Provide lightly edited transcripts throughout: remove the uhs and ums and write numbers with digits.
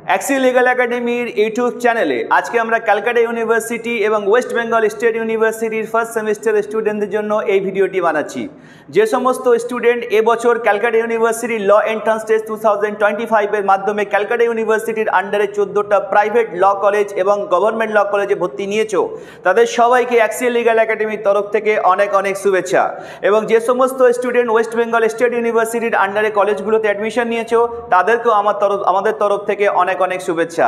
অ্যাক্সি legal একাডেমির YouTube চ্যানেলে আজকে আমরা ক্যালকাটা ইউনিভার্সিটি এবং ওয়েস্ট বেঙ্গল স্টেট ইউনিভার্সিটির ফার্স্ট সেমিস্টার স্টুডেন্টদের জন্য এই ভিডিওটি বানাচ্ছি। যে সমস্ত স্টুডেন্ট এবছর ক্যালকাটা ইউনিভার্সিটির ল এন্ট্রান্স টেস্ট 2025-এর মাধ্যমে ক্যালকাটা ইউনিভার্সিটির আন্ডারে 14টা প্রাইভেট ল কলেজ এবং গভর্নমেন্ট ল কলেজে ভর্তি নিয়েছো, তাদের সবাইকে অ্যাক্সি লিগাল একাডেমির তরফ থেকে অনেক অনেক শুভেচ্ছা। এবং যে সমস্ত স্টুডেন্ট ওয়েস্ট বেঙ্গল স্টেট ইউনিভার্সিটির আন্ডারে কলেজগুলোতে অ্যাডমিশন নিয়েছো, তাদেরকেও আমাদের তরফ থেকে অনেক অনেক শুভেচ্ছা।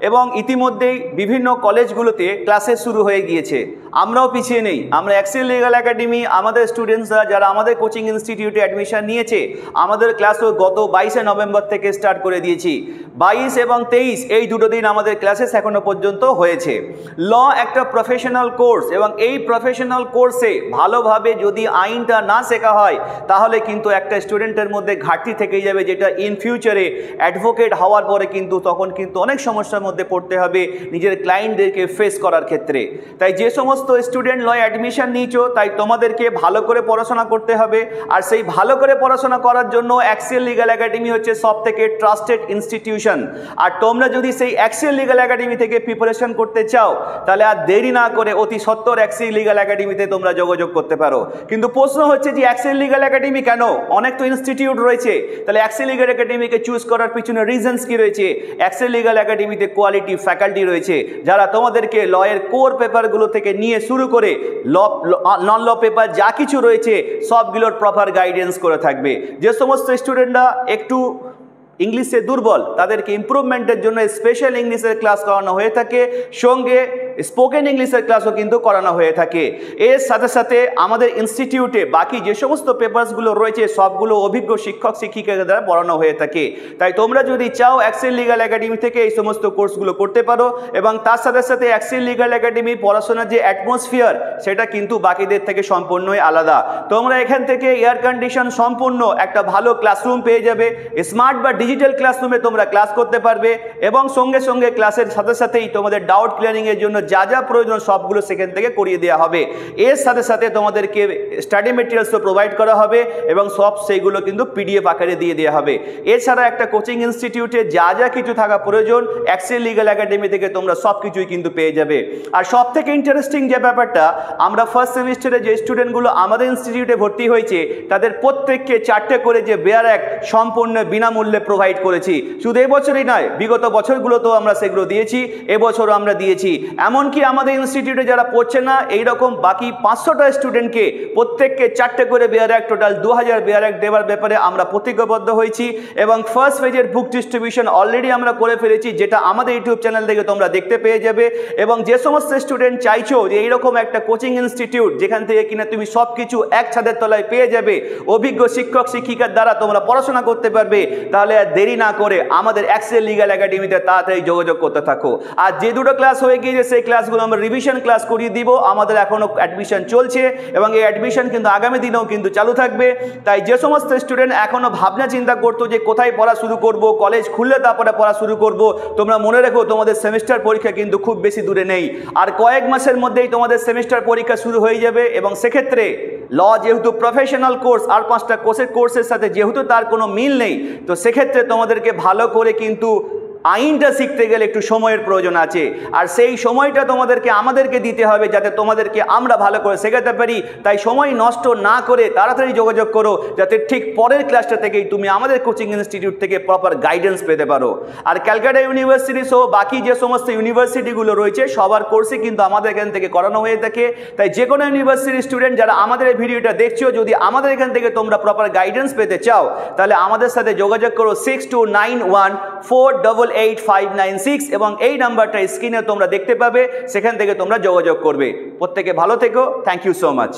এবং ইতিমধ্যেই বিভিন্ন কলেজগুলোতে ক্লাসেস শুরু হয়ে গিয়েছে, আমরাও পিছিয়ে নেই। আমরা অ্যাক্সি লিগাল একাডেমি আমাদের স্টুডেন্টসরা যারা আমাদের কোচিং ইনস্টিটিউটে অ্যাডমিশন নিয়েছে, আমাদের ক্লাসও গত 22শে নভেম্বর থেকে স্টার্ট করে দিয়েছি। 22 এবং 23 এই দুটো দিন আমাদের ক্লাসেস এখনো পর্যন্ত হয়েছে। ল একটা প্রফেশনাল কোর্স এবং এই প্রফেশনাল কোর্সে ভালোভাবে যদি আইনটা না শেখা হয়, তাহলে কিন্তু একটা স্টুডেন্টের মধ্যে ঘাটতি থেকেই যাবে, যেটা ইন ফিউচারে অ্যাডভোকেট হওয়ার পরে কিন্তু তখন কিন্তু অনেক সমস্যার মধ্যে পড়তে হবে নিজের ক্লায়েন্টদেরকে ফেস করার ক্ষেত্রে। তাই যে সমস্ত স্টুডেন্ট লয়ে অ্যাডমিশন নিয়েছো, তাই তোমাদেরকে ভালো করে পড়াশোনা করতে হবে। আর সেই ভালো করে পড়াশোনা করার জন্য অ্যাক্সি লিগাল একাডেমি হচ্ছে সব থেকে ট্রাস্টেড ইনস্টিটিউশন। আর তোমরা যদি সেই অ্যাক্সি লিগাল একাডেমি থেকে প্রিপারেশন করতে চাও, তাহলে আর দেরি না করে অতি সত্বর অ্যাক্সি লিগাল একাডেমিতে তোমরা যোগাযোগ করতে পারো। কিন্তু প্রশ্ন হচ্ছে যে অ্যাক্সি লিগাল একাডেমি কেন? অনেক তো ইনস্টিটিউট রয়েছে, তাহলে অ্যাক্সি লিগাল একাডেমিকে চুজ করার পিছনে রিজনস কি রয়েছে? অ্যাক্সি লিগাল একাডেমিতে কোয়ালিটি ফ্যাকাল্টি রয়েছে, যারা তোমাদেরকে লয়ের কোর পেপারগুলো থেকে নিয়ে শুরু করে নন ল পেপার যা কিছু রয়েছে সবগুলোর প্রপার গাইডেন্স করে থাকবে। যে সমস্ত স্টুডেন্টরা একটু ইংলিশে দুর্বল, তাদেরকে ইম্প্রুভমেন্টের জন্য স্পেশাল ইংলিশের ক্লাস করানো হয়ে থাকে, সঙ্গে স্পোকেন ইংলিশের ক্লাসও কিন্তু করানো হয়ে থাকে। এর সাথে সাথে আমাদের ইনস্টিটিউটে বাকি যে সমস্ত পেপারসগুলো রয়েছে সবগুলো অভিজ্ঞ শিক্ষক শিক্ষিকাদের দ্বারা পড়ানো হয়ে থাকে। তাই তোমরা যদি চাও অ্যাক্সি লিগাল একাডেমি থেকে এই সমস্ত কোর্সগুলো করতে পারো। এবং তার সাথে সাথে অ্যাক্সি লিগাল একাডেমি পড়াশোনার যে অ্যাটমসফিয়ার, সেটা কিন্তু বাকিদের থেকে সম্পূর্ণই আলাদা। তোমরা এখান থেকে এয়ার কন্ডিশন সম্পূর্ণ একটা ভালো ক্লাসরুম পেয়ে যাবে, স্মার্ট বা ডিজিটাল ক্লাসরুমে তোমরা ক্লাস করতে পারবে। এবং সঙ্গে সঙ্গে ক্লাসের সাথে সাথেই তোমাদের ডাউট ক্লিয়ারিংয়ের জন্য যা যা প্রয়োজন সবগুলো সেখান থেকে করিয়ে দেওয়া হবে। এর সাথে সাথে তোমাদেরকে স্টাডি মেটেরিয়ালসও প্রোভাইড করা হবে এবং সব সেইগুলো কিন্তু পিডিএফ আকারে দিয়ে দেওয়া হবে। এছাড়া একটা কোচিং ইনস্টিটিউটে যা যা কিছু থাকা প্রয়োজন অ্যাক্সি লিগাল একাডেমি থেকে তোমরা সব কিছুই কিন্তু পেয়ে যাবে। আর সব থেকে ইন্টারেস্টিং যে ব্যাপারটা, আমরা ফার্স্ট সেমিস্টারে যে স্টুডেন্টগুলো আমাদের ইনস্টিটিউটে ভর্তি হয়েছে, তাদের প্রত্যেককে 4টে করে যে বেয়ার অ্যাক্ট সম্পূর্ণ বিনামূল্যে প্রোভাইড করেছি। শুধু এবছরই নয়, বিগত বছরগুলোতেও আমরা সেগুলো দিয়েছি, এবছরও আমরা দিয়েছি। এমনকি আমাদের ইনস্টিটিউটে যারা পড়ছে না, এইরকম বাকি 500টা স্টুডেন্টকে প্রত্যেককে 4টে করে bare act, total 2000 bare act দেওয়ার ব্যাপারে আমরা প্রতিজ্ঞাবদ্ধ হয়েছি। এবং ফার্স্ট পেজের বুক ডিস্ট্রিবিউশন অলরেডি আমরা করে ফেলেছি, যেটা আমাদের ইউটিউব চ্যানেল থেকে তোমরা দেখতে পেয়ে যাবে। এবং যে সমস্ত স্টুডেন্ট চাইছো যে এইরকম একটা কোচিং ইনস্টিটিউট যেখান থেকে কিনা তুমি সব কিছু এক ছাদের তলায় পেয়ে যাবে, অভিজ্ঞ শিক্ষক শিক্ষিকার দ্বারা তোমরা পড়াশোনা করতে পারবে, তাহলে আর দেরি না করে আমাদের অ্যাক্সি লিগাল একাডেমিতে তাড়াতাড়ি যোগাযোগ করতে থাকো। আর যে দুটো ক্লাস হয়ে গিয়েছে সেই ক্লাসগুলো আমরা রিভিশন ক্লাস করিয়ে দিব। আমাদের এখনো অ্যাডমিশন চলছে এবং এই অ্যাডমিশন কিন্তু আগামী দিনেও কিন্তু চালু থাকবে। তাই যে সমস্ত স্টুডেন্ট এখনো ভাবনা চিন্তা করতো যে কোথায় পড়া শুরু করব, কলেজ খুললে তারপরে পড়া শুরু করব, তোমরা মনে রেখো তোমাদের সেমিস্টার পরীক্ষা কিন্তু খুব বেশি দূরে নেই। আর কয়েক মাসের মধ্যেই তোমাদের সেমিস্টার পরীক্ষা শুরু হয়ে যাবে। এবং সেক্ষেত্রে ল যেহেতু প্রফেশনাল কোর্স, আর 5টা কোর্সের সাথে যেহেতু তার কোনো মিল নেই, তো সেক্ষেত্রে তোমাদেরকে ভালো করে কিন্তু আইনটা শিখতে গেলে একটু সময়ের প্রয়োজন আছে। আর সেই সময়টা আমাদেরকে দিতে হবে, যাতে তোমাদেরকে আমরা ভালো করে শেখাতে পারি। তাই সময় নষ্ট না করে তাড়াতাড়ি যোগাযোগ করো, যাতে ঠিক পরের ক্লাসটা থেকেই তুমি আমাদের কোচিং ইনস্টিটিউট থেকে প্রপার গাইডেন্স পেতে পারো। আর ক্যালকাটা ইউনিভার্সিটি সহ বাকি যে সমস্ত ইউনিভার্সিটিগুলো রয়েছে সবার কোর্সই কিন্তু আমাদের এখান থেকে করানো হয়ে থাকে। তাই যে কোনো ইউনিভার্সিটির স্টুডেন্ট যারা আমাদের এই ভিডিওটা দেখছো, যদি আমাদের এখান থেকে তোমরা প্রপার গাইডেন্স পেতে চাও, তাহলে আমাদের সাথে যোগাযোগ করো 6291488596 এবং এই নাম্বারটা স্ক্রিনে তোমরা দেখতে পাবে, সেখান থেকে তোমরা যোগাযোগ করবে। প্রত্যেকে ভালো থেকো। Thank you so much.